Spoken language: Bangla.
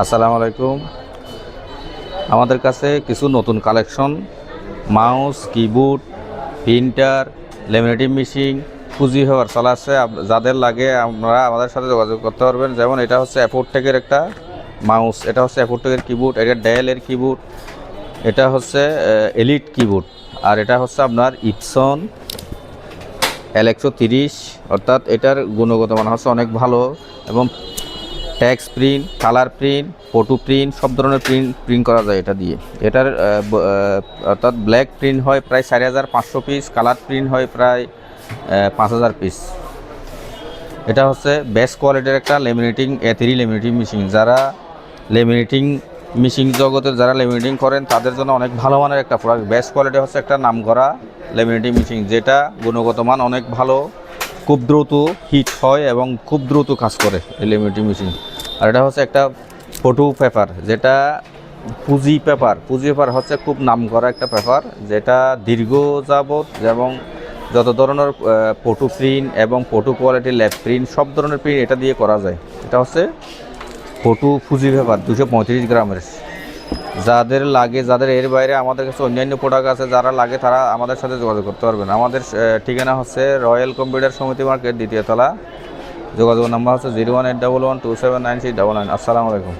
আসসালামু আলাইকুম। আমাদের কাছে কিছু নতুন collection mouse, keyboard, printer, laminating machine, পুঁজি হওয়ার চলা আছে। যাদের লাগে আপনারা আমাদের সাথে যোগাযোগ করতে পারবেন। যেমন এটা হচ্ছে অ্যাপোর্টেকের একটা মাউস, এটা হচ্ছে অ্যাপোর্টেকের কিবোর্ড, এটা ডেলের কিবোর্ড, এটা হচ্ছে এলিট কিবোর্ড, আর এটা হচ্ছে আপনার ইপসন L130, অর্থাৎ এটার গুণগত মান হচ্ছে অনেক ভালো এবং tax print, colour print, photo print, সব ধরনের প্রিন্ট করা যায় এটা দিয়ে। এটার অর্থাৎ ব্ল্যাক প্রিন্ট হয় প্রায় 4,500 পিস, কালার প্রিন্ট হয় প্রায় 5,000 পিস। এটা হচ্ছে বেস্ট কোয়ালিটির একটা লেমিনেটিং A3 লেমিনেটিং মেশিন। যারা লেমিনেটিং মেশিন জগতের যারা লেমিনেটিং করেন তাদের জন্য অনেক ভালো মানের একটা প্রোডাক্ট। বেস্ট কোয়ালিটি হচ্ছে একটা নামকরা লেমিনেটিং মেশিন, যেটা গুণগত মান অনেক ভালো, খুব দ্রুত হিট হয় এবং খুব দ্রুত কাজ করে এই লেমিনেটিং মেশিন। আর এটা হচ্ছে একটা ফটো পেপার, যেটা পুঁজি পেপার হচ্ছে খুব নামকরা একটা পেপার, যেটা দীর্ঘ যাবত এবং যত ধরনের ফটো প্রিন্ট এবং ফটো কোয়ালিটি ল্যাব প্রিন্ট সব ধরনের প্রিন্ট এটা দিয়ে করা যায়। এটা হচ্ছে ফটো পুঁজি পেপার 235 গ্রামের। যাদের এর বাইরে আমাদের কাছে অন্যান্য প্রোডাক্ট আছে, যারা লাগে তারা আমাদের সাথে যোগাযোগ করতে পারবেন। আমাদের ঠিকানা হচ্ছে রয়্যাল কম্পিউটার সমিতি মার্কেট, দ্বিতীয় তলা। যোগাযোগ নাম্বার হচ্ছে 01811279699। আসসালামু আলাইকুম।